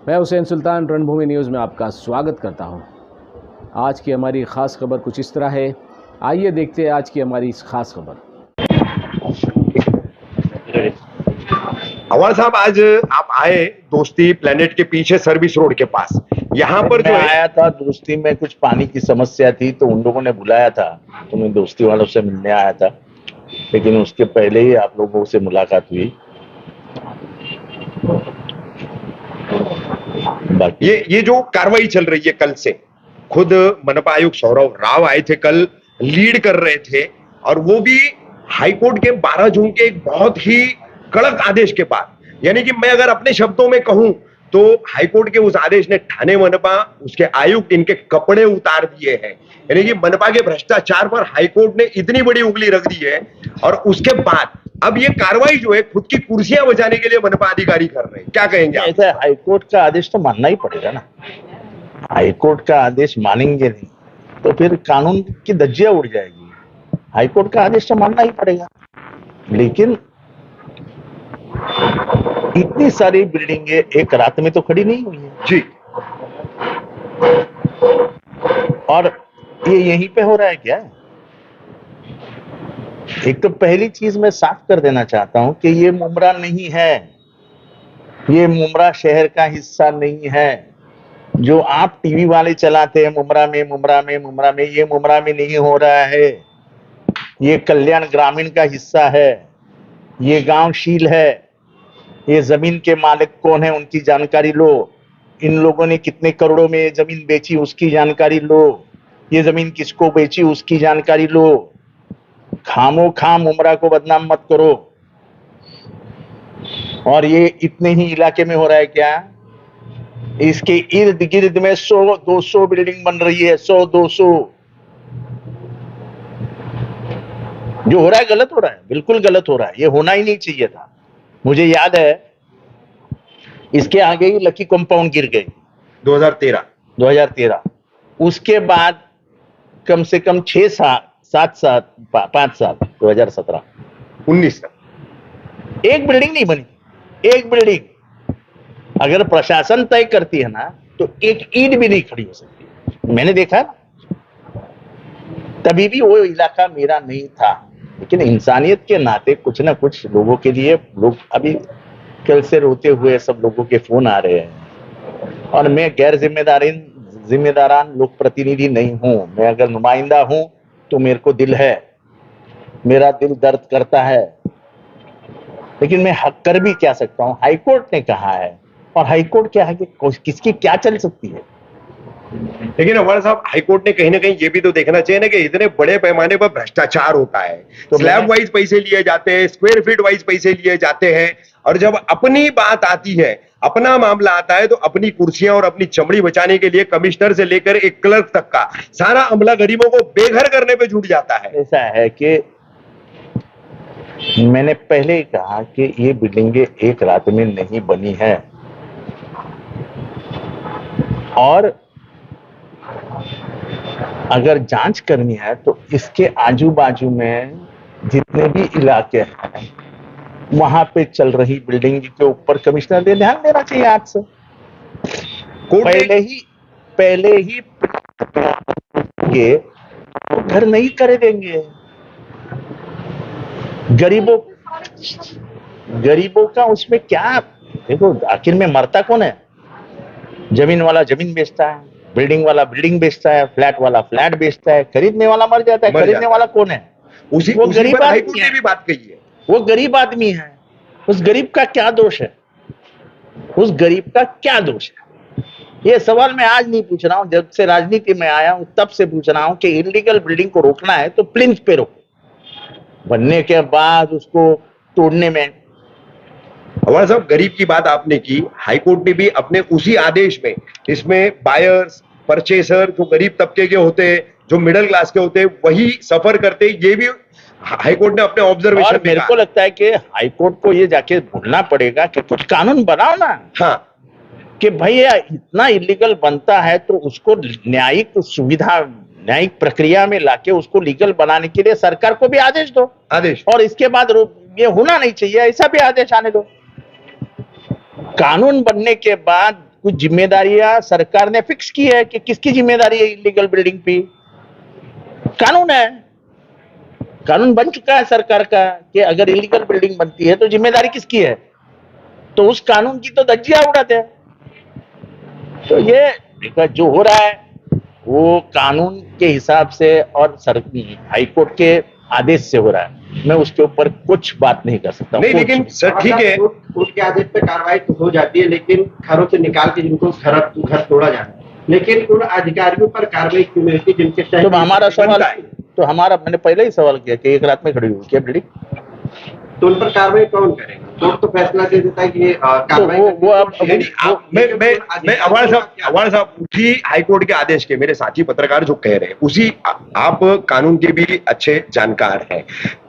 मैं हुसैन सुल्तान रणभूमि न्यूज़ में आपका स्वागत करता हूं। आज की हमारी ख़ास खबर कुछ इस तरह है। आइए देखते हैं आज की हमारी इस खास खबर। अवार साहब, आज आप आए दोस्ती प्लेनेट के पीछे सर्विस रोड के पास। यहाँ पर जो मैं है आया था दोस्ती में कुछ पानी की समस्या थी तो उन लोगों ने बुलाया था, तो मैं दोस्ती वालों से मिलने आया था, लेकिन उसके पहले ही आप लोगों से मुलाकात हुई। बाकी ये जो कार्रवाई चल रही है, कल से खुद मनपा आयुक्त सौरभ राव आए थे, कल लीड कर रहे थे, और वो भी हाईकोर्ट के 12 जून के एक बहुत ही कड़क आदेश के बाद। यानी कि मैं अगर अपने शब्दों में कहूं तो हाईकोर्ट के उस आदेश ने ठाणे मनपा, उसके आयुक्त, इनके कपड़े उतार दिए हैं। यानी कि मनपा के भ्रष्टाचार पर हाईकोर्ट ने इतनी बड़ी उंगली रख दी है, और उसके बाद अब ये कार्रवाई जो है खुद की कुर्सियां बचाने के लिए मनपा अधिकारी कर रहे हैं। क्या कहेंगे आप? ऐसा हाईकोर्ट का आदेश तो मानना ही पड़ेगा ना। हाईकोर्ट का आदेश मानेंगे नहीं तो फिर कानून की धज्जियां उड़ जाएगी। हाईकोर्ट का आदेश तो मानना ही पड़ेगा, लेकिन इतनी सारी बिल्डिंगें एक रात में तो खड़ी नहीं हुई है जी। और ये यहीं पे हो रहा है क्या? एक तो पहली चीज मैं साफ कर देना चाहता हूं कि ये मुमरा नहीं है, ये मुमरा शहर का हिस्सा नहीं है। जो आप टीवी वाले चलाते हैं मुमरा में, मुमरा में, मुमरा में, ये मुमरा में नहीं हो रहा है। ये कल्याण ग्रामीण का हिस्सा है, ये गांव शील है। ये जमीन के मालिक कौन है उनकी जानकारी लो। इन लोगों ने कितने करोड़ों में जमीन बेची उसकी जानकारी लो। ये जमीन किसको बेची उसकी जानकारी लो। खामो खाम उमरा को बदनाम मत करो। और ये इतने ही इलाके में हो रहा है क्या? इसके इर्द गिर्द में 100-200 बिल्डिंग बन रही है, 100-200। जो हो रहा है गलत हो रहा है, बिल्कुल गलत हो रहा है। ये होना ही नहीं चाहिए था। मुझे याद है इसके आगे ही लकी कंपाउंड गिर गई 2013। उसके बाद कम से कम 6 साल, 7 साल, 5 साल, 2017, 19 तक एक बिल्डिंग नहीं बनी। एक बिल्डिंग अगर प्रशासन तय करती है ना तो एक ईंट भी नहीं खड़ी हो सकती। मैंने देखा, तभी भी वो इलाका मेरा नहीं था, लेकिन इंसानियत के नाते कुछ ना कुछ लोगों के लिए, लोग अभी कल से रोते हुए सब लोगों के फोन आ रहे हैं। और मैं गैर जिम्मेदारान लोक प्रतिनिधि नहीं हूं। मैं अगर नुमाइंदा हूं तो मेरे को दिल है, मेरा दिल दर्द करता है, लेकिन मैं हक कर भी क्या सकता हूं। हाईकोर्ट ने कहा है, और हाईकोर्ट क्या है कि किसकी क्या चल सकती है। लेकिन हमारे साहब, हाईकोर्ट ने कहीं ना कहीं ये भी तो देखना चाहिए ना कि इतने बड़े पैमाने पर भ्रष्टाचार होता है, तो स्लैब वाइज पैसे लिए जाते हैं, स्क्वायर फीट वाइज पैसे लिए जाते हैं, और जब अपनी बात आती है, अपना मामला आता है, तो अपनी कुर्सियां और अपनी चमड़ी बचाने के लिए कमिश्नर से लेकर एक क्लर्क तक का सारा अमला गरीबों को बेघर करने पे जुट जाता है। ऐसा है कि मैंने पहले ही कहा कि ये बिल्डिंगें एक रात में नहीं बनी है, और अगर जांच करनी है तो इसके आजू बाजू में जितने भी इलाके हैं वहां पे चल रही बिल्डिंग के ऊपर कमिश्नर ने ध्यान देना चाहिए। आज से पहले ही ये घर नहीं करे देंगे। गरीबों का उसमें क्या? देखो, आखिर में मरता कौन है? जमीन वाला जमीन बेचता है, बिल्डिंग वाला बिल्डिंग बेचता है, फ्लैट वाला फ्लैट बेचता है, खरीदने वाला मर जाता है। खरीदने वाला कौन है? वो गरीब आदमी है। भी बात कही है, वो गरीब आदमी है। उस गरीब का क्या दोष है? उस गरीब का क्या दोष है? ये सवाल मैं आज नहीं पूछ रहा हूं, जब से राजनीति में आया हूं तब से पूछ रहा हूं कि इलीगल बिल्डिंग को रोकना है तो प्लिंथ पे रोको, बनने के बाद उसको तोड़ने में। हमारा साहब, गरीब की बात आपने की, हाईकोर्ट ने भी अपने उसी आदेश में इसमें बायर्स, परचेसर, जो गरीब तबके के होते हैं, जो मिडिल क्लास के होते हैं, वही सफर करते हैं, ये भी हाईकोर्ट ने अपने ऑब्जर्वेशन में। मेरे को लगता है कि हाईकोर्ट को ये जाके बोलना पड़ेगा कि कुछ कानून बनाओ ना। हाँ, कि भाई इतना इलीगल बनता है तो उसको न्यायिक सुविधा, न्यायिक प्रक्रिया में लाके उसको लीगल बनाने के लिए सरकार को भी आदेश दो। और इसके बाद ये होना नहीं चाहिए, ऐसा भी आदेश आने दो। कानून बनने के बाद कुछ जिम्मेदारियां सरकार ने फिक्स की है कि किसकी जिम्मेदारी है इलीगल बिल्डिंग पे। कानून है, कानून बन चुका है सरकार का कि अगर इलीगल बिल्डिंग बनती है तो जिम्मेदारी किसकी है, तो उस कानून की तो धज्जियां उड़ाते हैं। तो ये जो हो रहा है वो कानून के हिसाब से और हाईकोर्ट के आदेश से हो रहा है, मैं उसके ऊपर कुछ बात नहीं कर सकता। नहीं, लेकिन सर ठीक है, कोर्ट के आदेश पे कार्रवाई तो हो जाती है, लेकिन घरों से निकाल के जिनको घर तोड़ा जाता है, लेकिन उन अधिकारियों पर कार्रवाई क्यों नहीं होती जिनके तो हमारा सवाल, तो हमारा मैंने पहले ही सवाल किया कि एक रात में खड़ी हुई क्या बिल्डिंग, तो उन पर कार्रवाई कौन करेगा? कोर्ट तो फैसला दे देता है कि ये कार्रवाई मैं अवाड़ साहब उसी हाईकोर्ट के आदेश के, मेरे साथी पत्रकार जो कह रहे हैं उसी, आप कानून के भी अच्छे जानकार हैं,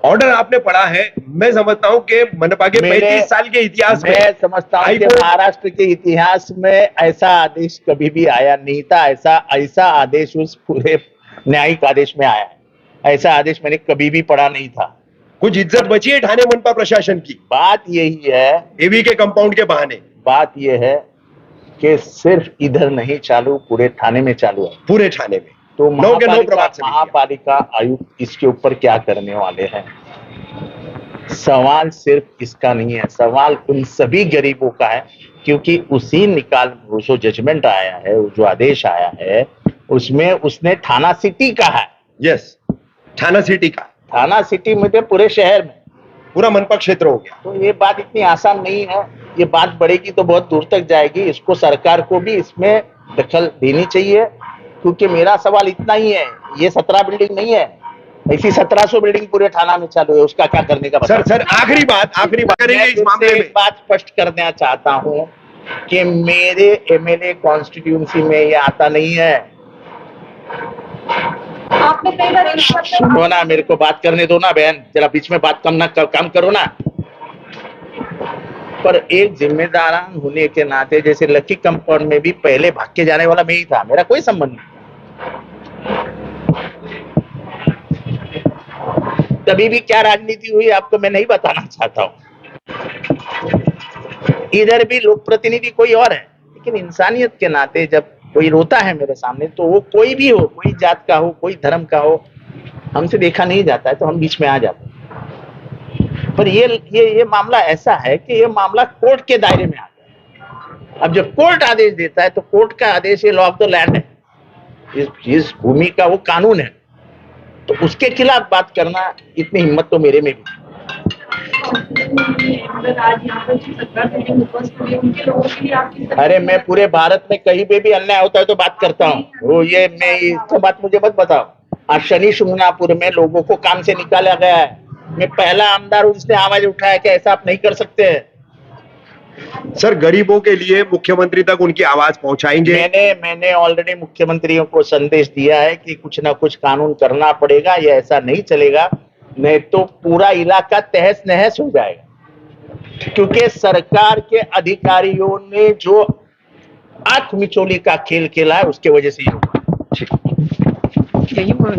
ऑर्डर आपने पढ़ा है। मैं समझता हूं कि मनपा के 35 साल के इतिहास में, मैं समझता हूं कि महाराष्ट्र के इतिहास में ऐसा आदेश कभी भी आया नहीं था। ऐसा आदेश उस पूरे न्यायिक आदेश में आया है, ऐसा आदेश मैंने कभी भी पढ़ा नहीं था। कुछ इज्जत बची है ठाणे मनपा प्रशासन की। बात यही है, एवी के कंपाउंड के बहाने बात यह है कि सिर्फ इधर नहीं चालू, पूरे थाने में चालू है, पूरे ठाणे में। तो महापालिका महापालिका आयुक्त इसके ऊपर क्या करने वाले हैं? सवाल सिर्फ इसका नहीं है, सवाल उन सभी गरीबों का है, क्योंकि उसी वो जो जजमेंट आया है, वो जो आदेश आया है, उसमें उसने थाना सिटी का है। यस, थाना सिटी का, थाना सिटी में पूरे शहर में पूरा मनपा क्षेत्र हो गया। तो ये बात इतनी आसान नहीं है, ये बात बढ़ेगी तो बहुत दूर तक जाएगी। इसको सरकार को भी इसमें दखल देनी चाहिए, क्योंकि मेरा सवाल इतना ही है, ये 17 बिल्डिंग नहीं है, ऐसी 1700 बिल्डिंग पूरे थाना में चालू है, उसका क्या करने का? सर आखिरी बात करेंगे इस मामले में। बात स्पष्ट करना चाहता हूं कि मेरे एमएलए कॉन्स्टिट्यूंसी में ये आता नहीं है। आपने कई बार सुनो ना, मेरे को बात करने दो ना बहन, जरा बीच में बात कम करो ना। पर एक जिम्मेदार होने के नाते, जैसे लकी कंपाउंड में भी पहले भाग के जाने वाला मैं ही था, मेरा कोई संबंध नहीं। तभी भी क्या राजनीति हुई आपको मैं नहीं बताना चाहता हूं। इधर भी लोक प्रतिनिधि कोई और है, लेकिन इंसानियत के नाते जब कोई रोता है मेरे सामने, तो वो कोई भी हो, कोई जात का हो, कोई धर्म का हो, हमसे देखा नहीं जाता है तो हम बीच में आ जाते हैं। पर ये मामला ऐसा है कि ये मामला कोर्ट के दायरे में आ गया। अब जब कोर्ट आदेश देता है तो कोर्ट का आदेश, ये लॉ ऑफ द लैंड है, इस भूमि का वो कानून है, तो उसके खिलाफ बात करना, इतनी हिम्मत तो मेरे में भी। अरे मैं पूरे भारत में कहीं पे भी अन्याय होता है तो बात करता हूँ, वो ये मैं इसका बात मुझे मत बताओ। आज शनि शिंगणापुर में लोगों को काम से निकाला गया है, मैं पहला आमदार हूँ जिसने आवाज उठाया कि ऐसा आप नहीं कर सकते हैं। सर गरीबों के लिए मुख्यमंत्री तक उनकी आवाज पहुंचाएंगे। मैंने ऑलरेडी मुख्यमंत्रियों को संदेश दिया है कि कुछ ना कुछ कानून करना पड़ेगा, ये ऐसा नहीं चलेगा, नहीं तो पूरा इलाका तहस नहस हो जाएगा। क्योंकि सरकार के अधिकारियों ने जो आंख मिचोली का खेल खेला है, उसके वजह से ये हुआ। यही बोल